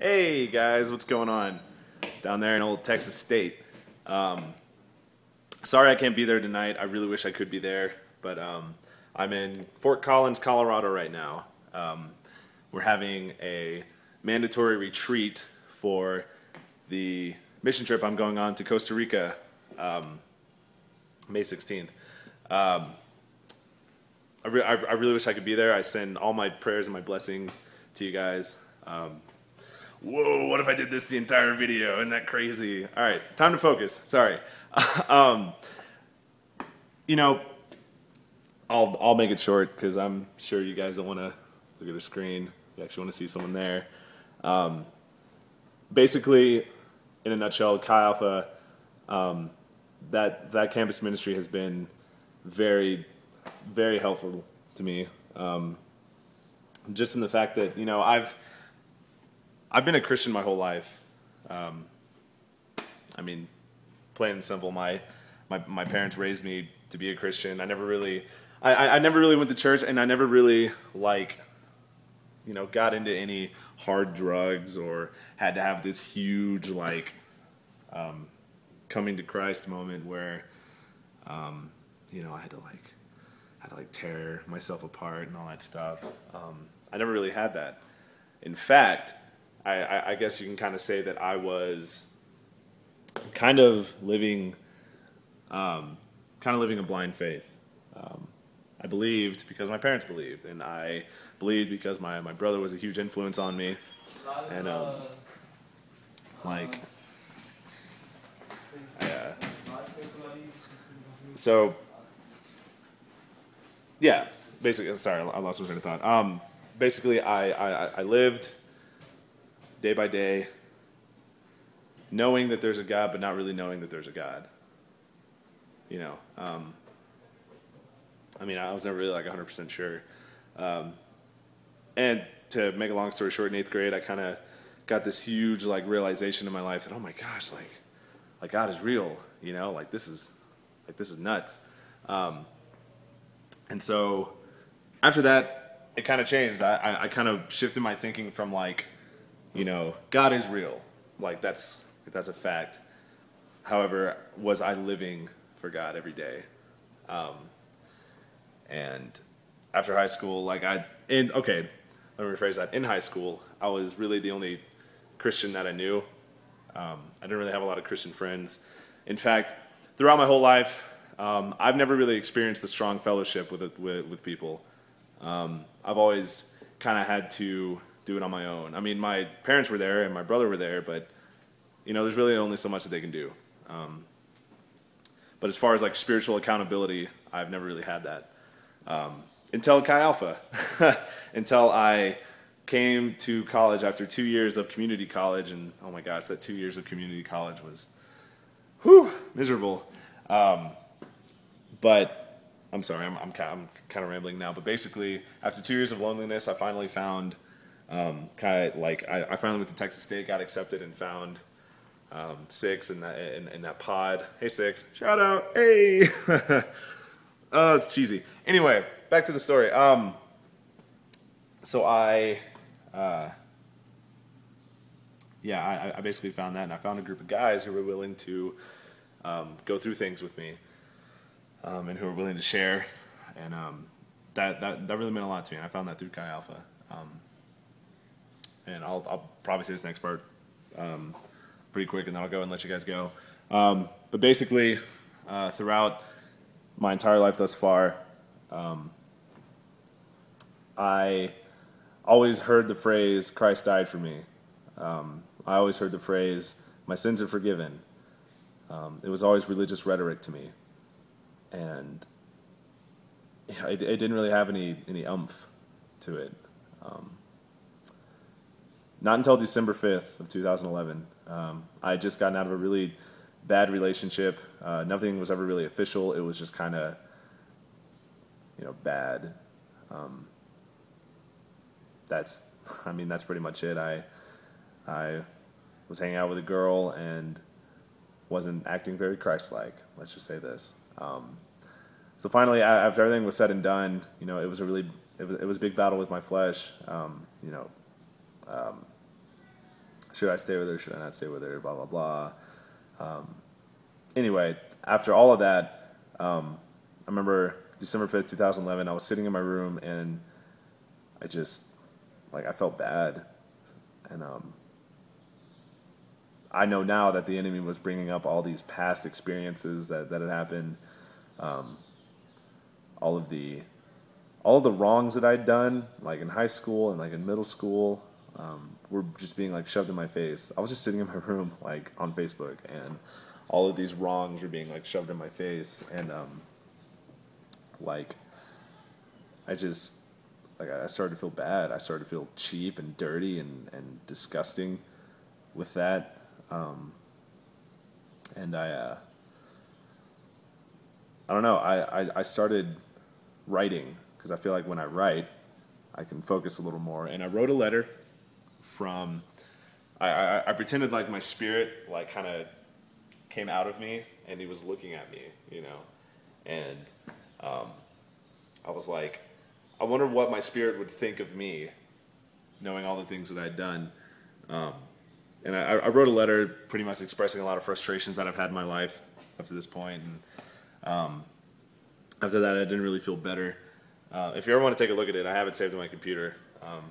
Hey guys, what's going on down there in old Texas State? Sorry I can't be there tonight. I really wish I could be there, but I'm in Fort Collins, Colorado right now. We're having a mandatory retreat for the mission trip I'm going on to Costa Rica, May 16th. I really wish I could be there. I send all my prayers and my blessings to you guys. Whoa, what if I did this the entire video? Isn't that crazy? All right, time to focus. Sorry. You know, I'll make it short because I'm sure you guys don't want to look at a screen. You actually want to see someone there. Basically, in a nutshell, Chi Alpha, that campus ministry has been very, very helpful to me. Just in the fact that, you know, I've been a Christian my whole life. I mean, plain and simple, my parents raised me to be a Christian. I never really went to church, and I never really, like, you know, got into any hard drugs or had to have this huge, like, coming to Christ moment where, you know, I had to tear myself apart and all that stuff. I never really had that. In fact, I guess you can kind of say that I was kind of living a blind faith. I believed because my parents believed, and I believed because my brother was a huge influence on me, and so yeah, basically, sorry, I lost my train of thought. Basically, I lived day by day, knowing that there's a God, but not really knowing that there's a God. You know, I mean, I was never really like 100% sure. And to make a long story short, in 8th grade, I kind of got this huge like realization in my life that, oh my gosh, like God is real. You know, like this is nuts. And so after that, it kind of changed. I kind of shifted my thinking from like, you know, God is real. Like that's a fact. However, was I living for God every day? And after high school, let me rephrase that. In high school, I was really the only Christian that I knew. I didn't really have a lot of Christian friends. In fact, throughout my whole life, I've never really experienced a strong fellowship with people. I've always kind of had to do it on my own. I mean, my parents were there and my brother were there, but you know, there's really only so much that they can do. But as far as like spiritual accountability, I've never really had that until Chi Alpha, until I came to college after 2 years of community college, and oh my gosh, that 2 years of community college was, miserable. But I'm sorry, I'm kind of rambling now. But basically, after 2 years of loneliness, I finally found. I finally went to Texas State, got accepted, and found Six in that pod. Hey Six, shout out! Hey, oh, it's cheesy. Anyway, back to the story. So I basically found that, and I found a group of guys who were willing to go through things with me, and who were willing to share, and that really meant a lot to me. And I found that through Chi Alpha. And I'll probably say this next part pretty quick, and then I'll go and let you guys go. But basically, throughout my entire life thus far, I always heard the phrase, Christ died for me. I always heard the phrase, my sins are forgiven. It was always religious rhetoric to me. And it didn't really have any oomph to it. Not until December 5th of 2011. I had just gotten out of a really bad relationship. Nothing was ever really official. It was just kind of, you know, bad. That's pretty much it. I was hanging out with a girl and wasn't acting very Christ-like. Let's just say this. So finally, after everything was said and done, you know, it was a big battle with my flesh. You know, should I stay with her? Should I not stay with her? Blah, blah, blah. Anyway, after all of that, I remember December 5th, 2011, I was sitting in my room and I just, I felt bad. And I know now that the enemy was bringing up all these past experiences that had happened, all of the wrongs that I'd done, like in high school and like in middle school, were just being like shoved in my face. I was just sitting in my room like on Facebook, and all of these wrongs were being like shoved in my face, and I started to feel bad. I started to feel cheap and dirty and disgusting with that. And I don't know. I started writing, because I feel like when I write, I can focus a little more. And I wrote a letter from. I pretended like my spirit like kind of came out of me, and he was looking at me, and I was like, I wonder what my spirit would think of me, knowing all the things that I'd done. And I wrote a letter pretty much expressing a lot of frustrations that I've had in my life up to this point. And after that, I didn't really feel better. If you ever want to take a look at it, I have it saved on my computer. I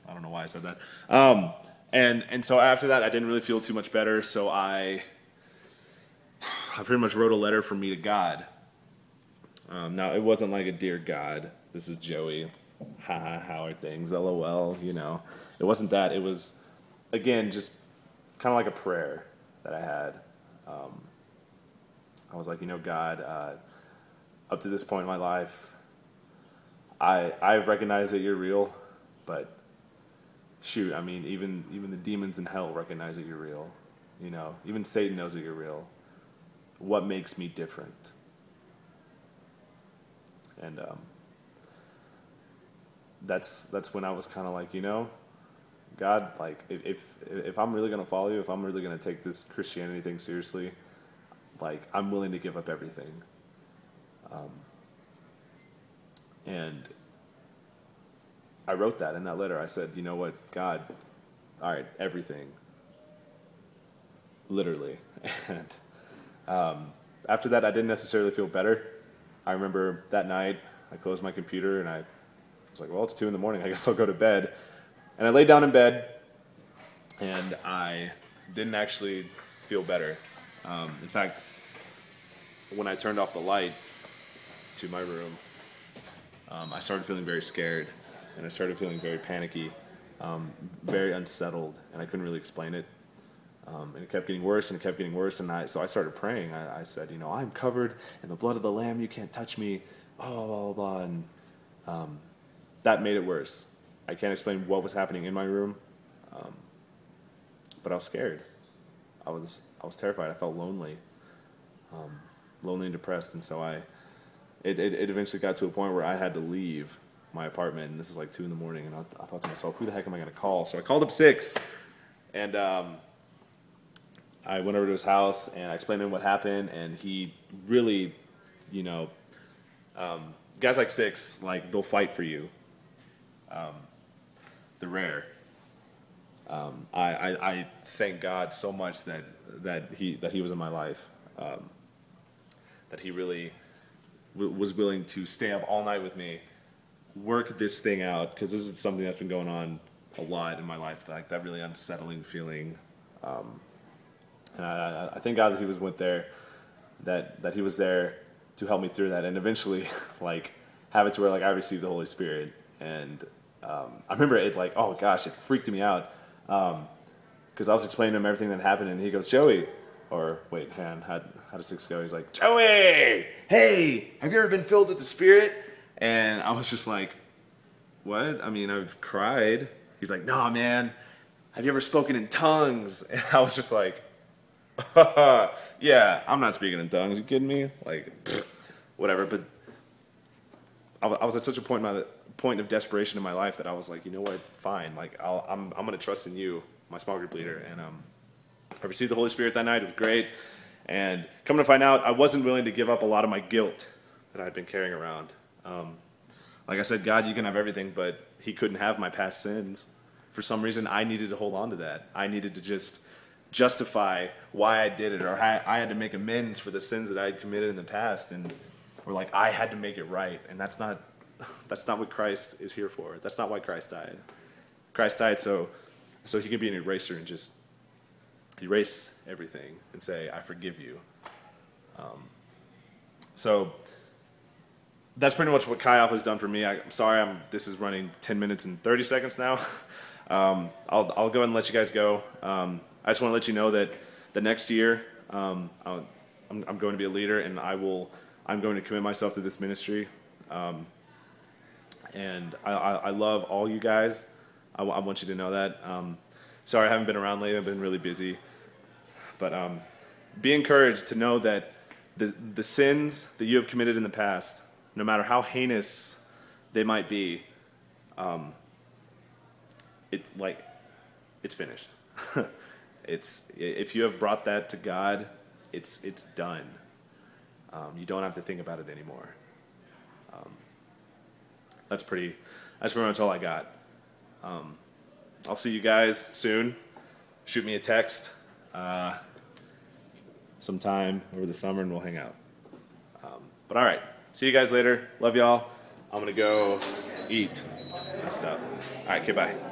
don't know why I said that. And so after that, I didn't really feel too much better. So I pretty much wrote a letter from me to God. Now, it wasn't like a dear God, this is Joey, haha, how are things, LOL, It wasn't that. It was, again, just kind of like a prayer that I had. I was like, God, up to this point in my life, I've recognized that you're real, but shoot, I mean, even the demons in hell recognize that you're real. Even Satan knows that you're real. What makes me different? And that's when I was kind of like, God, like if I'm really gonna follow you, if I'm really gonna take this Christianity thing seriously, like I'm willing to give up everything. And I wrote that in that letter. I said, you know what, God, all right, everything, literally. And after that, I didn't necessarily feel better. I remember that night, I closed my computer and I was like, well, it's 2 a.m. I guess I'll go to bed. And I laid down in bed and I didn't actually feel better. In fact, when I turned off the light to my room, I started feeling very scared and I started feeling very panicky, very unsettled, and I couldn't really explain it. And it kept getting worse and it kept getting worse. And so I started praying. I said, I'm covered in the blood of the Lamb. You can't touch me. Blah, blah, blah, blah. And that made it worse. I can't explain what was happening in my room. But I was scared. I was terrified. I felt lonely. Lonely and depressed. And so it eventually got to a point where I had to leave my apartment. And this is like 2 a.m. And I thought to myself, who the heck am I going to call? So I called up 6. And I went over to his house and I explained to him what happened, and he really, guys like 6, like they'll fight for you. They're rare. I thank God so much that he was in my life, that he really was willing to stay up all night with me, work this thing out, because this is something that's been going on a lot in my life, like that really unsettling feeling. And I thank God that he was that he was there to help me through that, and eventually, like, have it to where like I received the Holy Spirit. And I remember it like, oh gosh, it freaked me out, because I was explaining to him everything that happened, and he goes, Joey, or wait, how does 6 go? He's like, Joey, hey, have you ever been filled with the Spirit? And I was just like, what? I mean, I've cried. He's like, no, man, have you ever spoken in tongues? And I was just like, yeah, I'm not speaking in tongues. You kidding me? Like, whatever. But I was at such a point of desperation in my life that I was like, you know what? Fine. Like, I'm going to trust in you, my small group leader. And I received the Holy Spirit that night. It was great. And coming to find out, I wasn't willing to give up a lot of my guilt that I'd been carrying around. Like I said, God, you can have everything, but he couldn't have my past sins. for some reason, I needed to hold on to that. I needed to just justify why I did it, or I had to make amends for the sins that I had committed in the past, or like I had to make it right. And that's not what Christ is here for. That's not why Christ died. Christ died so he could be an eraser and just erase everything and say, I forgive you. So that's pretty much what Chi Alpha has done for me. I'm sorry, this is running 10 minutes and 30 seconds now. I'll go ahead and let you guys go. I just want to let you know that the next year I'm going to be a leader, and I'm going to commit myself to this ministry. And I love all you guys. I want you to know that. Sorry I haven't been around lately. I've been really busy. But be encouraged to know that the sins that you have committed in the past, no matter how heinous they might be, it's finished. If you have brought that to God, it's done. You don't have to think about it anymore. That's pretty much all I got. I'll see you guys soon. Shoot me a text sometime over the summer, and we'll hang out. But all right, see you guys later. Love y'all. I'm gonna go eat and stuff. All right, okay, bye.